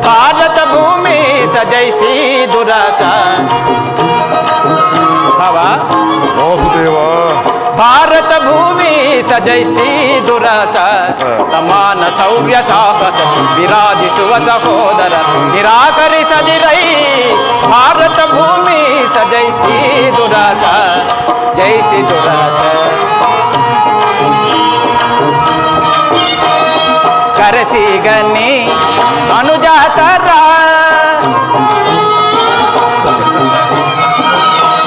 ಭಾರತ ಭೂಮಿ ಸಜೈಸಿ ದುರಾಸ ಭಾವ ವಾಸುದೇವ. ಭಾರತ ಭೂಮಿ ಸಜೈಸಿ ದುರಾಸ ಸಮಾನ ಶೌರ್ಯ ಸಾಹಸ ವಿರಾಜಿಸುವ ಸಹೋದರ ನಿರಾಕರಿಸದಿರೈ. ಭಾರತ ಭೂಮಿ ಸಜೈಸಿ ದುರಾಸ ಜೈಸಿ ದುರಾಸ. ಕರೆಸಿಗನಿ ಅನುಜಾತರ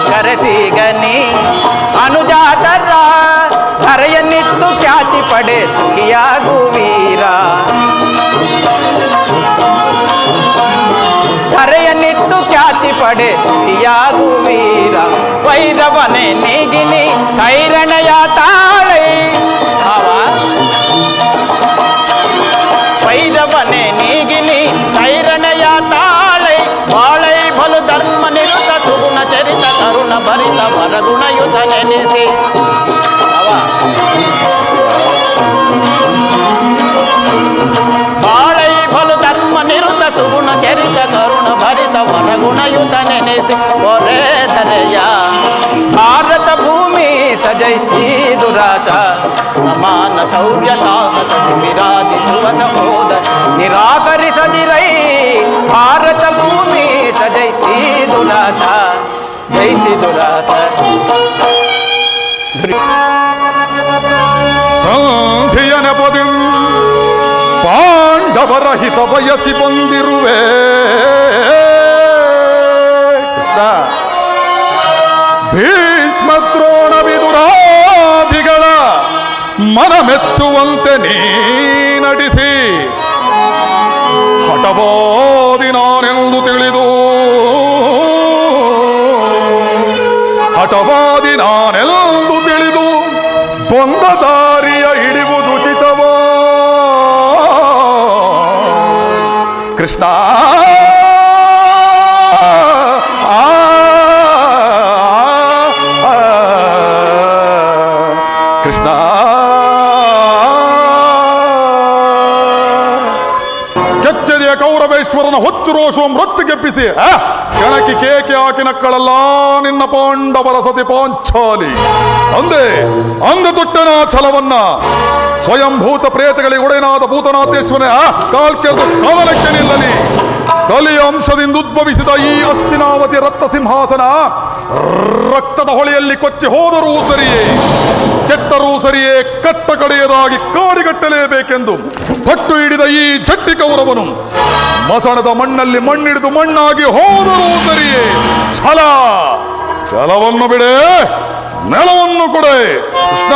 ಕರೆಸಿಗನಿ ಅನುಜಾತರ ಧರೆಯನ್ನಿತ್ತು ಖ್ಯಾತಿ ಪಡೆ ಸುಖಿಯಾಗು ವೀರ. ಧರೆಯನ್ನಿತ್ತು ಖ್ಯಾತಿ ಪಡೆ ಸುಖಿಯಾಗು ವೀರ. ವೈರವನೆ ನೀಗಿನಿ ಸೈರಣೆಯ ತಾಳೈ ವೈರವನೆ ನೀಗಿನಿ ಸೈರಣೆಯ ತಾಳೈ. ಬಾಳೈ ಬಲು ಧರ್ಮ ನಿರುತ ಸುಗುಣ ಚರಿತ ಕರುಣ ಭರಿತ ವರಗುಣಯುತ ನೆನೆಸಿ. ಬಾಳೈ ಬಲು ಧರ್ಮ ನಿರುತ ಸುಗುಣ ಚರಿತ ಕರುಣ ಭರಿತ ವರಗುಣಯುತ ನೆನೆಸಿ. ಒರೇ ಧರೆಯ ಭಾರತ ಭೂಮಿ ಸಜೈಸಿ ದುರಾಸ ಸಮಾನ ಶೌರ್ಯ ಸಾಹಸ ವಿರಾಜಿಸುವ ಸಹೋದರ ನಿರಾಕರಿಸದಿರೈ. ಭಾರತ ಭೂಮಿ ಸಜೈಸಿ ದುರಾಸ ಜೈಸಿ ದುರಾಸ. ಸಂಧಿಯ ನೆಪದಿ ಪಾಂಡವರ ಹಿತ ಬಯಸಿ ಬಂದಿರುವೆ ಕೃಷ್ಣ. ಭೀಷ್ಮ ದ್ರೋಣ ವಿದುರಾದಿಗಳ ಮನ ಮೆಚ್ಚುವಂತೆ ನೀ ನಡೆಸಿ ಹಠವಾದಿ ನಾನೆಂದು ತಿಳಿದು ಹಠವಾದಿ ನಾನೆಂದು ತಿಳಿದು ಬಂದ ದಾರಿಯ ಹಿಡಿಯುವುದು ಉಚಿತವೋ ಕೃಷ್ಣ. ಕೃಷ್ಣ ಕೆಚ್ಚದೆಯ ಕೌರವೇಶ್ವರನ ಹೊಚ್ಚು ರೋಷವು ಮೃತ್ಯುಗೆಪ್ಪಿಸಿ ಕೆಣಕಿ ಕೇಕೆ ಹಾಕಿ ನಕ್ಕಳಲ್ಲ ನಿನ್ನ ಪಾಂಡವರ ಸತಿ ಪಾಂಚಾಲಿ. ಅಂದೆ ತೊಟ್ಟನ ಛಲವನ್ನ ಸ್ವಯಂಭೂತ ಪ್ರೇತಗಳಿಗೆ ಒಡೆಯನಾದ ಭೂತನಾಥೇಶ್ವರನೇ ಕಾಲ್ಕೆರೆದು ಕಾಲಕ್ಕೆ ನಿಲ್ಲಲಿ. ಕಲಿಯ ಅಂಶದಿಂದ ಉದ್ಭವಿಸಿದ ಈ ಅಸ್ತಿನಾವತಿ ರತ್ನ ಸಿಂಹಾಸನ ರಕ್ತದ ಹೊಳೆಯಲ್ಲಿ ಕೊಚ್ಚಿ ಹೋದರೂ ಸರಿಯೇ ಕೆಟ್ಟರೂ ಸರಿಯೇ ಕಟ್ಟ ಕಡೆಯದಾಗಿ ಕಾಡಿಗಟ್ಟಲೇಬೇಕೆಂದು ಪಟ್ಟು ಹಿಡಿದ ಈ ಜಟ್ಟಿ ಕೌರವನು ಮಸಣದ ಮಣ್ಣಲ್ಲಿ ಮಣ್ಣಿಡಿದು ಮಣ್ಣಾಗಿ ಹೋದರೂ ಸರಿಯೇ ಛಲವನ್ನು ಬಿಡೆ ನೆಲವನ್ನು ಕೊಡೆ ಕೃಷ್ಣ.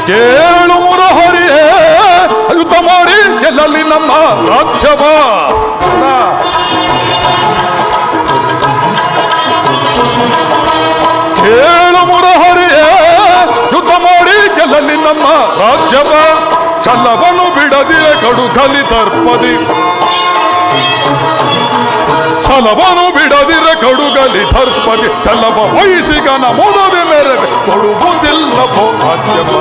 ಕೇಳು ಮುರಹರಿಯೇ ಯುದ್ಧ ಮಾಡಿ ಗೆಲ್ಲಲಿ ನಮ್ಮ ರಾಜ್ಯವ. ಕೇಳು ಮುರಹರಿಯೇ ಯುದ್ಧ ಮಾಡಿ ಗೆಲ್ಲಲಿ ನಮ್ಮ ರಾಜ್ಯವ. ಛಲವನ್ನು ಬಿಡದಿರೆ ಕಡುಗಲಿ ದರ್ಪದಿ ಛಲವನ್ನು ಬಿಡದಿರೆ ಕಡುಗಲಿ ದರ್ಪದಿ. ಛಲವ ವಹಿಸಿಗನ ಮೊದಲೇ ಮೇರೆ ಕೊಡುವುದಿಲ್ಲವೋ ರಾಜ್ಯವ.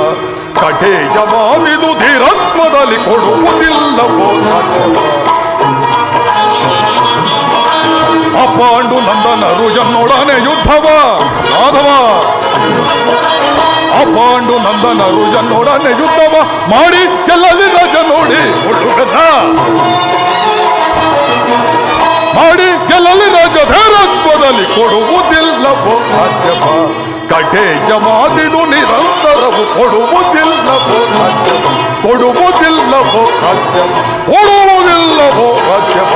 ಕಠೇಯ ಮಾದಿದು ಧೀರತ್ವದಲ್ಲಿ ಕೊಡುವುದಿಲ್ಲವೋ ರಾಜ್ಯವ. ಅಪಾಂಡು ನಂದನರು ಎನ್ನೊಡನೆ ಯುದ್ಧವ ಮಾಧವ. ಅಪಾಂಡು ನಂದನರು ಎನ್ನೊಡನೆ ಯುದ್ಧವ ಮಾಡಿ ಗೆಲ್ಲಲಿ ರಜ ನೋಡಿ ಹುಡುಗನ. ಮಾಡಿ ಗೆಲ್ಲಲಿ ರಾಜ ಧೀರತ್ವದಲ್ಲಿ ಕೊಡುವುದಿಲ್ಲವೋ ರಾಜ್ಯವ. ಕಠೇಯ ಮಾದಿದು ನಿರಂತರವು ಕೊಡುವುದಿಲ್ಲವೋ ರಾಜ್ಯವ. ಕೊಡುವುದಿಲ್ಲವೋ ರಾಜ್ಯವ. ಕೊಡುವುದಿಲ್ಲವೋ ರಾಜ್ಯವ.